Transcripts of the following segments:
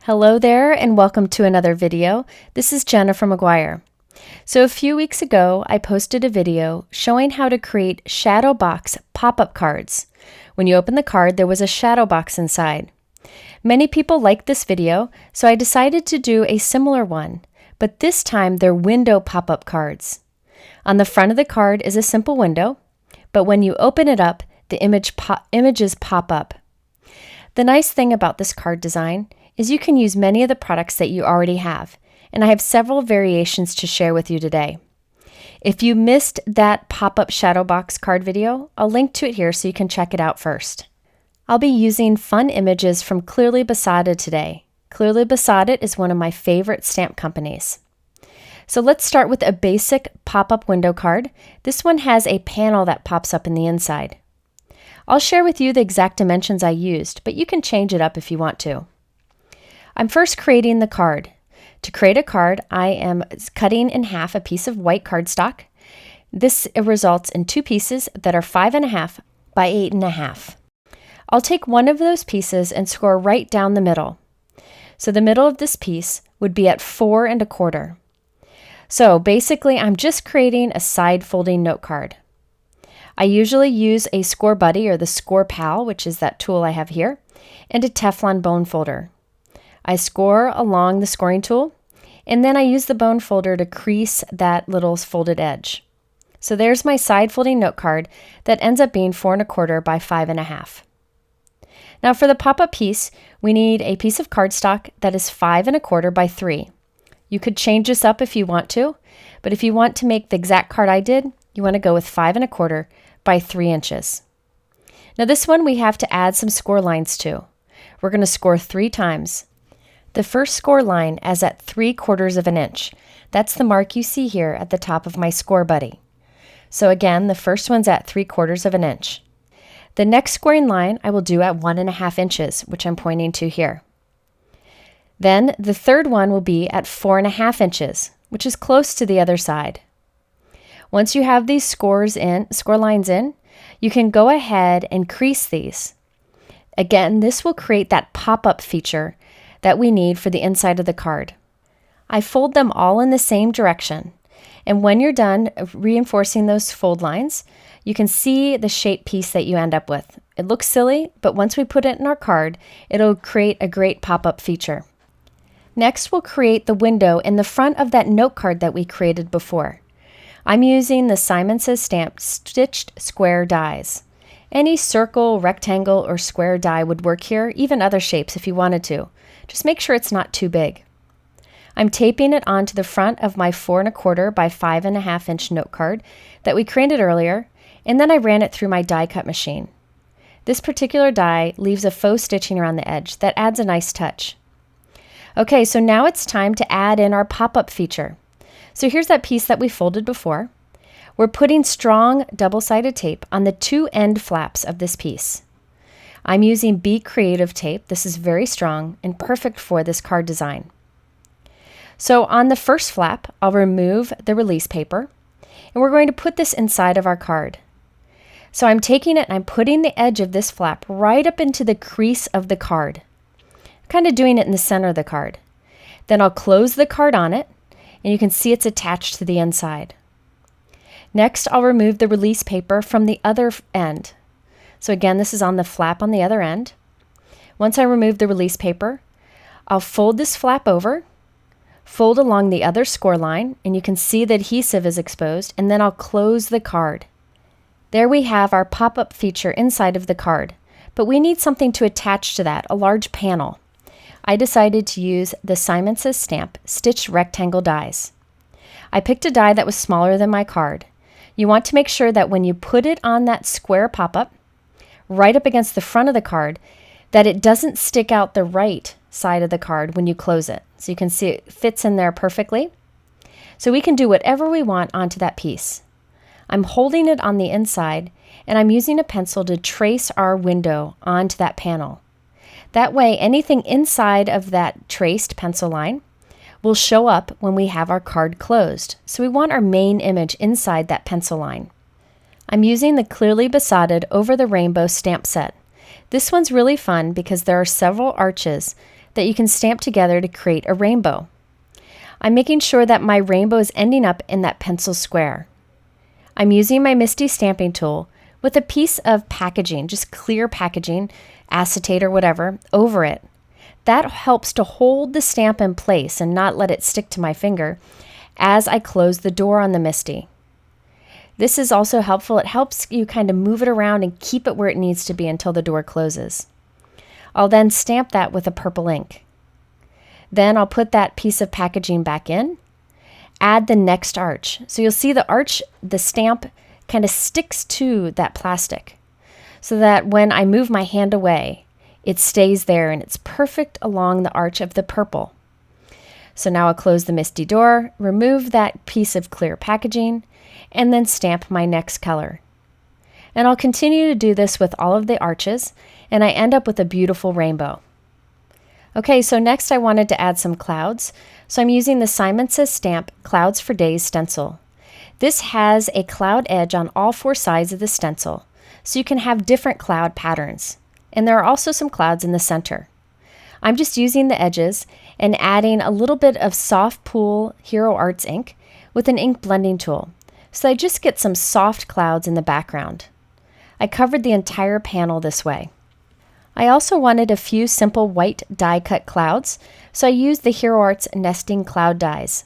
Hello there and welcome to another video. This is Jenna from McGuire. So a few weeks ago, I posted a video showing how to create shadow box pop-up cards. When you open the card, there was a shadow box inside. Many people liked this video, so I decided to do a similar one, but this time they're window pop-up cards. On the front of the card is a simple window, but when you open it up, the images pop up. The nice thing about this card design is you can use many of the products that you already have, and I have several variations to share with you today. If you missed that pop-up shadow box card video, I'll link to it here so you can check it out first. I'll be using fun images from Clearly Besotted today. Clearly Besotted is one of my favorite stamp companies. So let's start with a basic pop-up window card. This one has a panel that pops up in the inside. I'll share with you the exact dimensions I used, but you can change it up if you want to. I'm first creating the card. To create a card, I am cutting in half a piece of white cardstock. This results in two pieces that are 5.5 by 8.5. I'll take one of those pieces and score right down the middle. So the middle of this piece would be at 4.25. So basically, I'm just creating a side folding note card. I usually use a Score Buddy or the Scor-Pal, which is that tool I have here, and a Teflon bone folder. I score along the scoring tool, and then I use the bone folder to crease that little folded edge. So there's my side folding note card that ends up being 4.25 by 5.5. Now for the pop-up piece, we need a piece of cardstock that is 5.25 by 3. You could change this up if you want to, but if you want to make the exact card I did, you want to go with 5.25 by 3 inches. Now this one we have to add some score lines to. We're going to score 3 times. The first score line is at 3/4 of an inch. That's the mark you see here at the top of my Score Buddy. So again, the first one's at 3/4 of an inch. The next scoring line I will do at 1.5 inches, which I'm pointing to here. Then the third one will be at 4.5 inches, which is close to the other side. Once you have these score lines in, you can go ahead and crease these. Again, this will create that pop-up feature that we need for the inside of the card. I fold them all in the same direction, and when you're done reinforcing those fold lines, you can see the shape piece that you end up with. It looks silly, but once we put it in our card, it'll create a great pop-up feature. Next, we'll create the window in the front of that note card that we created before. I'm using the Simon Says Stamp stitched square dies. Any circle, rectangle, or square die would work here, even other shapes if you wanted to. Just make sure it's not too big. I'm taping it onto the front of my 4.25 by 5.5 inch note card that we created earlier, and then I ran it through my die cut machine. This particular die leaves a faux stitching around the edge that adds a nice touch. Okay, so now it's time to add in our pop-up feature. So here's that piece that we folded before. We're putting strong double-sided tape on the 2 end flaps of this piece. I'm using Be Creative tape. This is very strong and perfect for this card design. So on the first flap, I'll remove the release paper, and we're going to put this inside of our card. So I'm taking it and I'm putting the edge of this flap right up into the crease of the card, kind of doing it in the center of the card. Then I'll close the card on it, and you can see it's attached to the inside. Next, I'll remove the release paper from the other end. So again, this is on the flap on the other end. Once I remove the release paper, I'll fold this flap over, fold along the other score line, and you can see the adhesive is exposed, and then I'll close the card. There we have our pop-up feature inside of the card, but we need something to attach to that, a large panel. I decided to use the Simon Says Stamp stitched rectangle dies. I picked a die that was smaller than my card. You want to make sure that when you put it on that square pop-up, right up against the front of the card, that it doesn't stick out the right side of the card when you close it. So you can see it fits in there perfectly. So we can do whatever we want onto that piece. I'm holding it on the inside, and I'm using a pencil to trace our window onto that panel. That way, anything inside of that traced pencil line will show up when we have our card closed. So we want our main image inside that pencil line. I'm using the Clearly Besotted Over the Rainbow stamp set. This one's really fun because there are several arches that you can stamp together to create a rainbow. I'm making sure that my rainbow is ending up in that pencil square. I'm using my MISTI stamping tool with a piece of packaging, just clear packaging, acetate or whatever, over it. That helps to hold the stamp in place and not let it stick to my finger as I close the door on the MISTI. This is also helpful. It helps you kind of move it around and keep it where it needs to be until the door closes. I'll then stamp that with a purple ink. Then I'll put that piece of packaging back in, add the next arch. So you'll see the arch, the stamp kind of sticks to that plastic so that when I move my hand away, it stays there and it's perfect along the arch of the purple. So now I'll close the MISTI door, remove that piece of clear packaging, and then stamp my next color. And I'll continue to do this with all of the arches, and I end up with a beautiful rainbow. Okay, so next I wanted to add some clouds. So I'm using the Simon Says Stamp Clouds for Days stencil. This has a cloud edge on all four sides of the stencil, so you can have different cloud patterns. And there are also some clouds in the center. I'm just using the edges and adding a little bit of Soft Pool Hero Arts ink with an ink blending tool. So I just get some soft clouds in the background. I covered the entire panel this way. I also wanted a few simple white die cut clouds, so I used the Hero Arts Nesting Cloud dies.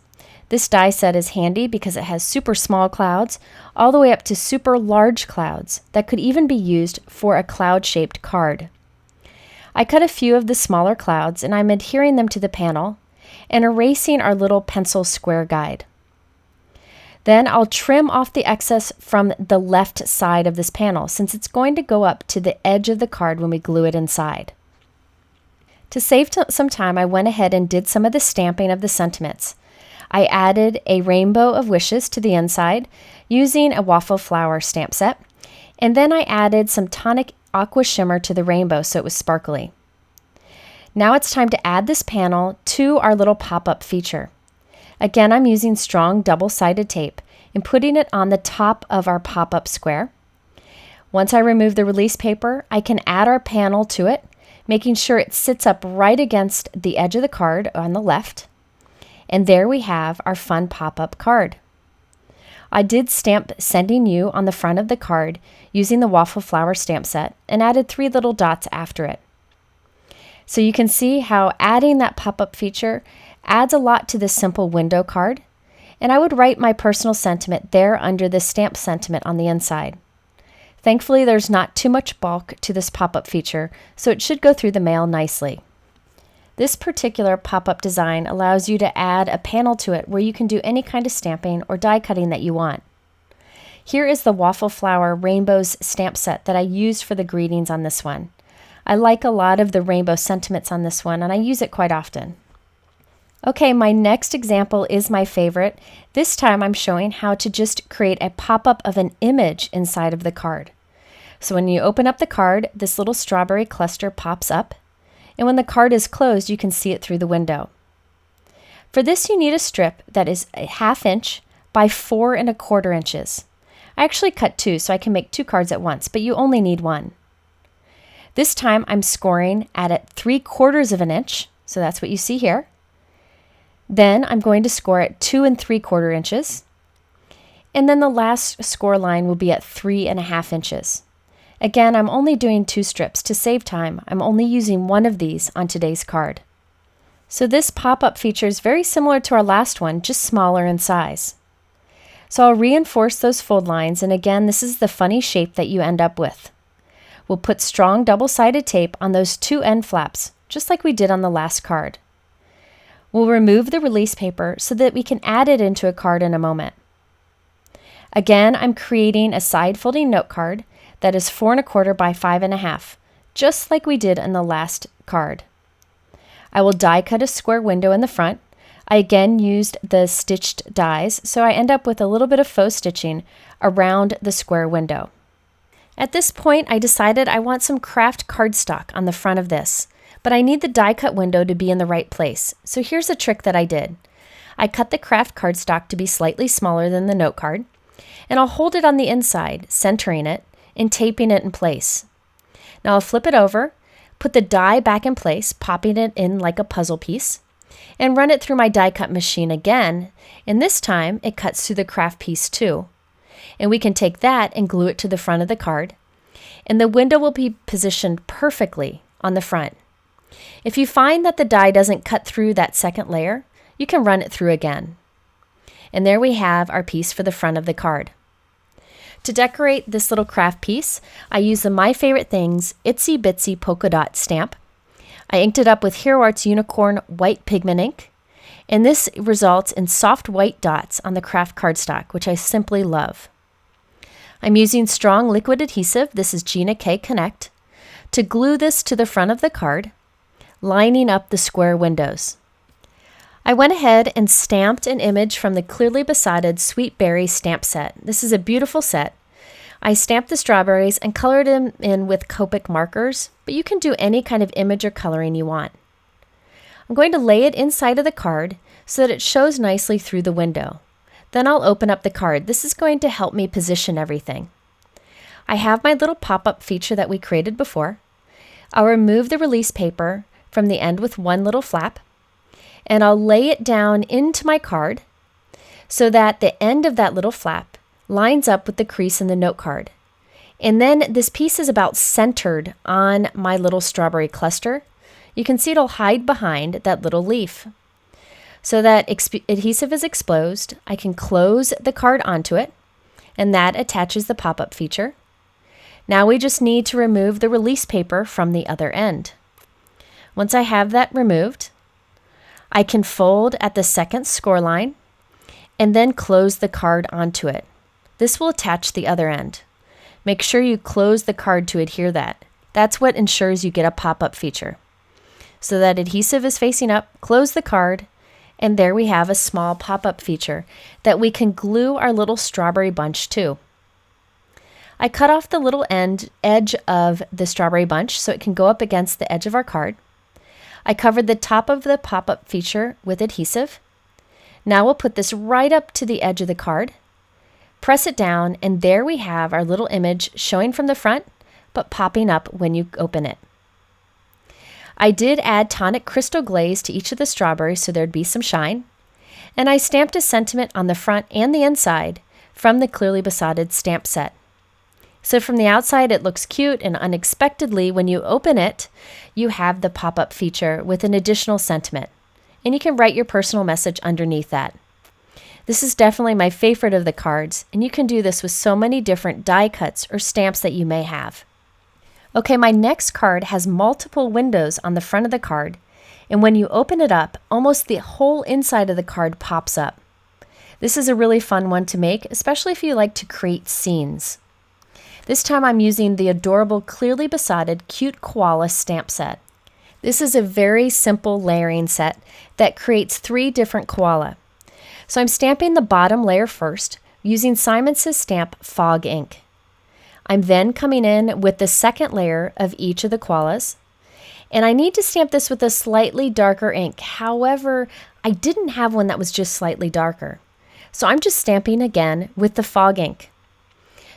This die set is handy because it has super small clouds all the way up to super large clouds that could even be used for a cloud-shaped card. I cut a few of the smaller clouds and I'm adhering them to the panel and erasing our little pencil square guide. Then I'll trim off the excess from the left side of this panel since it's going to go up to the edge of the card when we glue it inside. To save some time, I went ahead and did some of the stamping of the sentiments. I added a rainbow of wishes to the inside using a Waffle flower stamp set, and then I added some Tonic Aqua Shimmer to the rainbow so it was sparkly. Now it's time to add this panel to our little pop-up feature. Again, I'm using strong double-sided tape and putting it on the top of our pop-up square. Once I remove the release paper, I can add our panel to it, making sure it sits up right against the edge of the card on the left. And there we have our fun pop-up card. I did stamp Sending You on the front of the card using the Waffle flower stamp set and added 3 little dots after it. So you can see how adding that pop-up feature adds a lot to this simple window card, and I would write my personal sentiment there under the stamp sentiment on the inside. Thankfully, there's not too much bulk to this pop-up feature, so it should go through the mail nicely. This particular pop-up design allows you to add a panel to it where you can do any kind of stamping or die cutting that you want. Here is the Waffle Flower Rainbows stamp set that I used for the greetings on this one. I like a lot of the rainbow sentiments on this one, and I use it quite often. Okay, my next example is my favorite. This time I'm showing how to just create a pop-up of an image inside of the card. So when you open up the card, this little strawberry cluster pops up, and when the card is closed, you can see it through the window. For this, you need a strip that is a 1/2 inch by 4 1/4 inches. I actually cut 2 so I can make 2 cards at once, but you only need 1. This time I'm scoring at 3/4 of an inch, so that's what you see here. Then I'm going to score at 2 3/4 inches. And then the last score line will be at 3 1/2 inches. Again, I'm only doing 2 strips. To save time, I'm only using 1 of these on today's card. So this pop-up feature is very similar to our last one, just smaller in size. So I'll reinforce those fold lines, and again, this is the funny shape that you end up with. We'll put strong double-sided tape on those 2 end flaps, just like we did on the last card. We'll remove the release paper so that we can add it into a card in a moment. Again, I'm creating a side folding note card that is 4 1/4 by 5 1/2, just like we did in the last card. I will die cut a square window in the front. I again used the stitched dies, so I end up with a little bit of faux stitching around the square window. At this point, I decided I want some craft cardstock on the front of this, but I need the die cut window to be in the right place. So here's a trick that I did. I cut the craft cardstock to be slightly smaller than the note card, and I'll hold it on the inside, centering it, and taping it in place. Now I'll flip it over, Put the die back in place, popping it in like a puzzle piece, and run it through my die cut machine again, and this time it cuts through the craft piece too. And we can take that and glue it to the front of the card, and the window will be positioned perfectly on the front. If you find that the die doesn't cut through that second layer, you can run it through again. And there we have our piece for the front of the card. To decorate this little craft piece, I use the My Favorite Things Itsy Bitsy Polka Dot stamp. I inked it up with Hero Art's Unicorn White Pigment ink, and this results in soft white dots on the craft cardstock, which I simply love. I'm using strong liquid adhesive, this is Gina K Connect, to glue this to the front of the card, lining up the square windows. I went ahead and stamped an image from the Clearly Besotted Sweet Berry stamp set. This is a beautiful set. I stamped the strawberries and colored them in with Copic markers, but you can do any kind of image or coloring you want. I'm going to lay it inside of the card so that it shows nicely through the window. Then I'll open up the card. This is going to help me position everything. I have my little pop-up feature that we created before. I'll remove the release paper from the end with one little flap, and I'll lay it down into my card so that the end of that little flap lines up with the crease in the note card. And then this piece is about centered on my little strawberry cluster. You can see it'll hide behind that little leaf. So that adhesive is exposed, I can close the card onto it, and that attaches the pop-up feature. Now we just need to remove the release paper from the other end. Once I have that removed, I can fold at the second score line and then close the card onto it. This will attach the other end. Make sure you close the card to adhere that. That's what ensures you get a pop-up feature. So that adhesive is facing up, close the card, and there we have a small pop-up feature that we can glue our little strawberry bunch to. I cut off the little edge of the strawberry bunch so it can go up against the edge of our card. I covered the top of the pop-up feature with adhesive. Now we'll put this right up to the edge of the card, press it down, and there we have our little image showing from the front, but popping up when you open it. I did add Tonic Crystal Glaze to each of the strawberries so there'd be some shine, and I stamped a sentiment on the front and the inside from the Clearly Besotted stamp set. So from the outside it looks cute, and unexpectedly when you open it, you have the pop-up feature with an additional sentiment, and you can write your personal message underneath that. This is definitely my favorite of the cards, and you can do this with so many different die cuts or stamps that you may have. Okay, my next card has multiple windows on the front of the card, and when you open it up, almost the whole inside of the card pops up. This is a really fun one to make, especially if you like to create scenes. This time I'm using the adorable Clearly Besotted Cute Koala stamp set. This is a very simple layering set that creates 3 different koala. So I'm stamping the bottom layer first using Simon Says Stamp Fog ink. I'm then coming in with the second layer of each of the koalas, and I need to stamp this with a slightly darker ink. However, I didn't have one that was just slightly darker. So I'm just stamping again with the fog ink.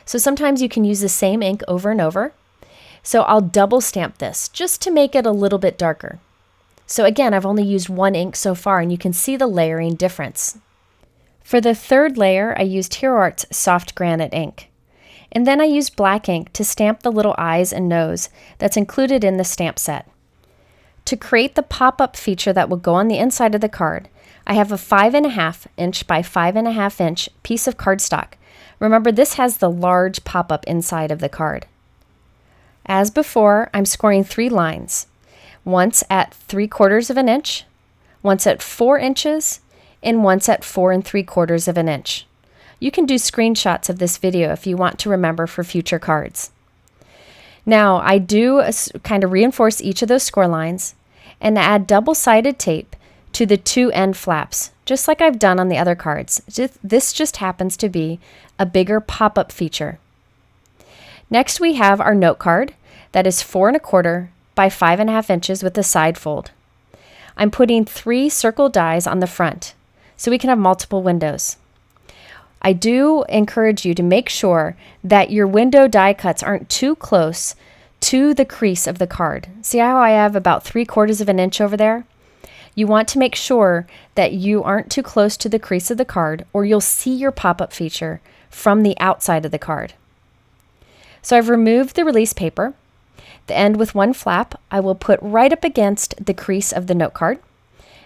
So sometimes you can use the same ink over and over. So I'll double stamp this just to make it a little bit darker. So again, I've only used one ink so far, and you can see the layering difference. For the third layer, I used Hero Art's Soft Granite ink. And then I used black ink to stamp the little eyes and nose that's included in the stamp set. To create the pop-up feature that will go on the inside of the card, I have a 5.5 inch by 5.5 inch piece of cardstock. Remember, this has the large pop-up inside of the card. As before, I'm scoring 3 lines, once at 3/4 of an inch, once at 4 inches, and once at 4 3/4 of an inch. You can do screenshots of this video if you want to remember for future cards. Now, I do kind of reinforce each of those score lines and add double-sided tape to the 2 end flaps, just like I've done on the other cards. This just happens to be a bigger pop-up feature. Next, we have our note card that is 4 1/4 by 5.5 inches with a side fold. I'm putting 3 circle dies on the front so we can have multiple windows. I do encourage you to make sure that your window die cuts aren't too close to the crease of the card. See how I have about 3/4 of an inch over there? You want to make sure that you aren't too close to the crease of the card, or you'll see your pop-up feature from the outside of the card. So I've removed the release paper. The end with one flap I will put right up against the crease of the note card,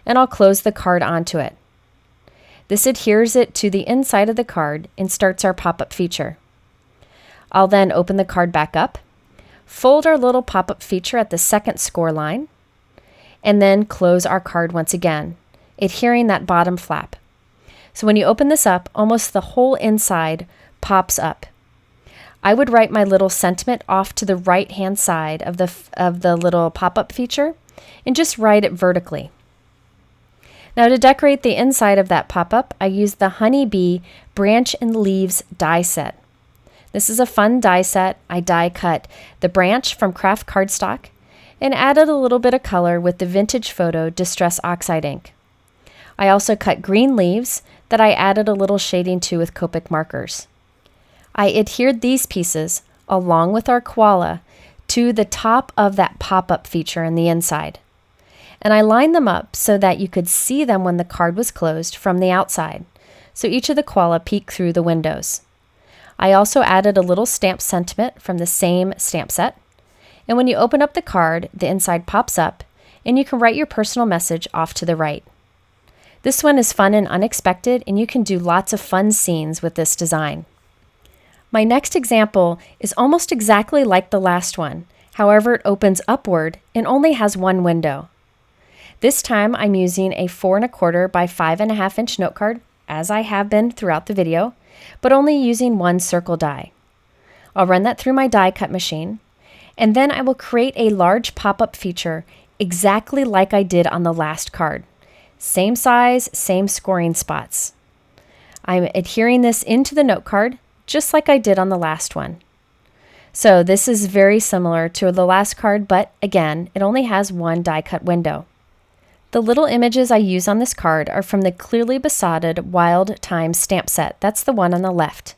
and I'll close the card onto it. This adheres it to the inside of the card and starts our pop-up feature. I'll then open the card back up, fold our little pop-up feature at the second score line, and then close our card once again, adhering that bottom flap. So when you open this up, almost the whole inside pops up. I would write my little sentiment off to the right-hand side of the little pop-up feature and just write it vertically. Now to decorate the inside of that pop-up, I used the Honeybee Branch and Leaves die set. This is a fun die set. I die cut the branch from craft cardstock and added a little bit of color with the Vintage Photo Distress Oxide ink. I also cut green leaves that I added a little shading to with Copic markers. I adhered these pieces, along with our koala, to the top of that pop-up feature in the inside. And I lined them up so that you could see them when the card was closed from the outside, so each of the koala peeked through the windows. I also added a little stamp sentiment from the same stamp set. And when you open up the card, the inside pops up, and you can write your personal message off to the right. This one is fun and unexpected, and you can do lots of fun scenes with this design. My next example is almost exactly like the last one. However, it opens upward and only has one window. This time I'm using a 4 1/4 by 5.5 inch note card, as I have been throughout the video, but only using one circle die. I'll run that through my die cut machine, and then I will create a large pop-up feature exactly like I did on the last card. Same size, same scoring spots. I'm adhering this into the note card, just like I did on the last one. So this is very similar to the last card, but again, it only has one die cut window. The little images I use on this card are from the Clearly Besotted Wild Time stamp set. That's the one on the left.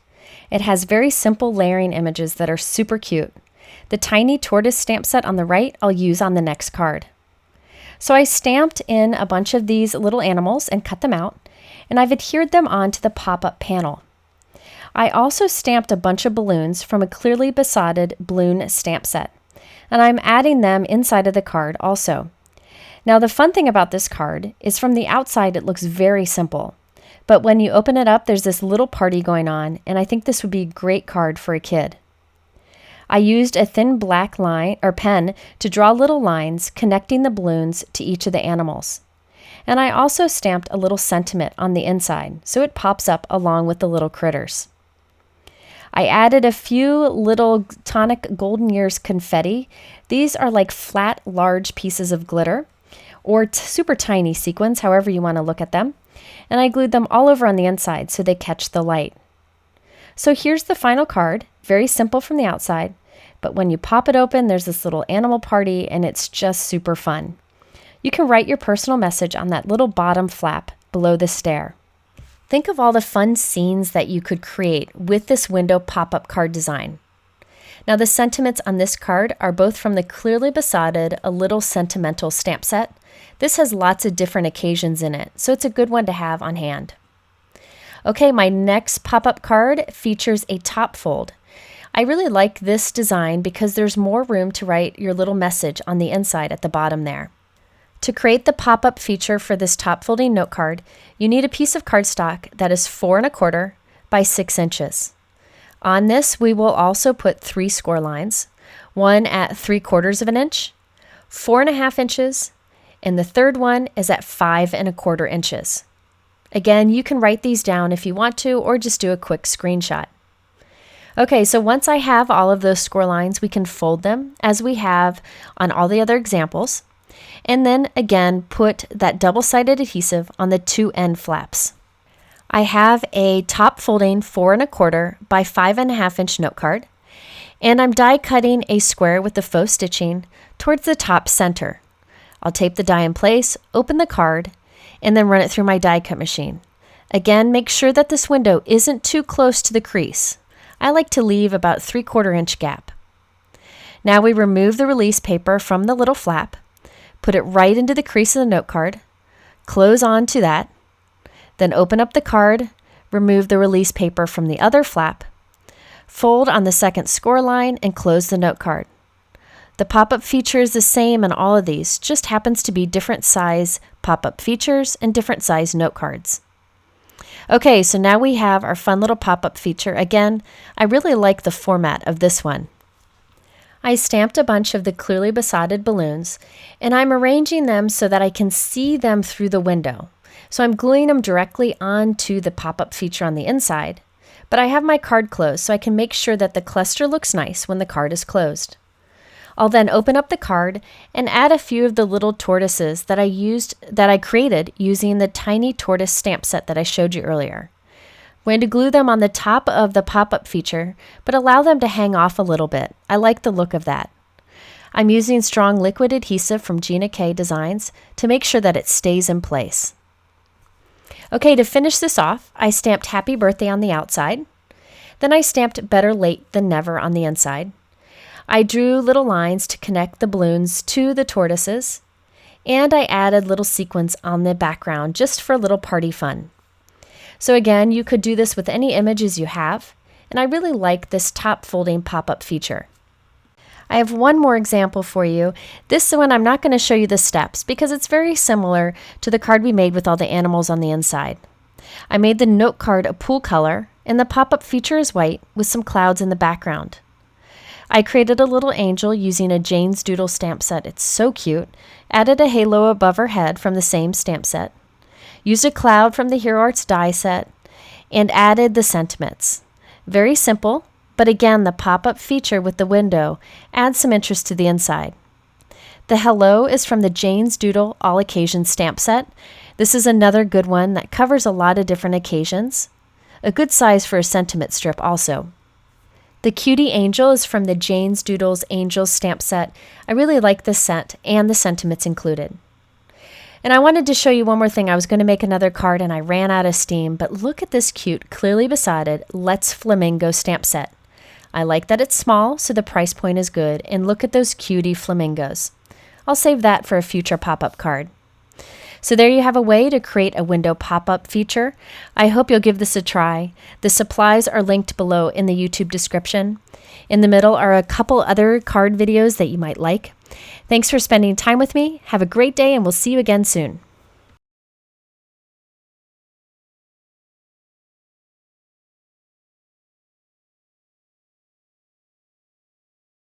It has very simple layering images that are super cute. The tiny tortoise stamp set on the right I'll use on the next card. So I stamped in a bunch of these little animals and cut them out, and I've adhered them onto the pop-up panel. I also stamped a bunch of balloons from a Clearly Besotted balloon stamp set, and I'm adding them inside of the card also. Now the fun thing about this card is from the outside it looks very simple, but when you open it up there's this little party going on, and I think this would be a great card for a kid. I used a thin black line or pen to draw little lines connecting the balloons to each of the animals. And I also stamped a little sentiment on the inside so it pops up along with the little critters. I added a few little Tonic Golden Years confetti. These are like flat, large pieces of glitter or super tiny sequins, however you want to look at them. And I glued them all over on the inside so they catch the light. So here's the final card, very simple from the outside, but when you pop it open, there's this little animal party and it's just super fun. You can write your personal message on that little bottom flap below the stair. Think of all the fun scenes that you could create with this window pop-up card design. Now the sentiments on this card are both from the Clearly Besotted A Little Sentimental stamp set. This has lots of different occasions in it, so it's a good one to have on hand. Okay, my next pop-up card features a top fold. I really like this design because there's more room to write your little message on the inside at the bottom there. To create the pop-up feature for this top folding note card, you need a piece of cardstock that is 4 1/4 by 6 inches. On this, we will also put 3 score lines, one at 3/4 of an inch, 4.5 inches, and the third one is at 5 1/4 inches. Again, you can write these down if you want to, or just do a quick screenshot. Okay, so once I have all of those score lines, we can fold them as we have on all the other examples, and then again put that double-sided adhesive on the 2 end flaps. I have a top folding 4 1/4 by 5.5 inch note card, and I'm die cutting a square with the faux stitching towards the top center. I'll tape the die in place, open the card, and then run it through my die cut machine. Again, make sure that this window isn't too close to the crease. I like to leave about 3/4 inch gap. Now we remove the release paper from the little flap, put it right into the crease of the note card, close on to that, then open up the card, remove the release paper from the other flap, fold on the second score line, and close the note card. The pop-up feature is the same in all of these, just happens to be different size pop-up features and different size note cards. Okay, so now we have our fun little pop-up feature. Again, I really like the format of this one. I stamped a bunch of the clearly besotted balloons, and I'm arranging them so that I can see them through the window. So I'm gluing them directly onto the pop-up feature on the inside, but I have my card closed so I can make sure that the cluster looks nice when the card is closed. I'll then open up the card and add a few of the little tortoises that I created using the tiny tortoise stamp set that I showed you earlier. I'm going to glue them on the top of the pop-up feature, but allow them to hang off a little bit. I like the look of that. I'm using strong liquid adhesive from Gina K Designs to make sure that it stays in place. Okay, to finish this off, I stamped Happy Birthday on the outside. Then I stamped Better Late Than Never on the inside. I drew little lines to connect the balloons to the tortoises, and I added little sequins on the background just for a little party fun. So again, you could do this with any images you have, and I really like this top folding pop-up feature. I have one more example for you. This one I'm not going to show you the steps because it's very similar to the card we made with all the animals on the inside. I made the note card a pool color, and the pop-up feature is white with some clouds in the background. I created a little angel using a Jane's Doodle stamp set. It's so cute. Added a halo above her head from the same stamp set. Used a cloud from the Hero Arts die set, and added the sentiments. Very simple, but again, the pop-up feature with the window adds some interest to the inside. The hello is from the Jane's Doodle All Occasions stamp set. This is another good one that covers a lot of different occasions. A good size for a sentiment strip also. The Cutie Angel is from the Jane's Doodles Angels stamp set. I really like this set and the sentiments included. And I wanted to show you one more thing. I was going to make another card and I ran out of steam, but look at this cute, clearly besotted Let's Flamingo stamp set. I like that it's small, so the price point is good, and look at those cutie flamingos. I'll save that for a future pop-up card. So there you have a way to create a window pop-up feature. I hope you'll give this a try. The supplies are linked below in the YouTube description. In the middle are a couple other card videos that you might like. Thanks for spending time with me. Have a great day, and we'll see you again soon.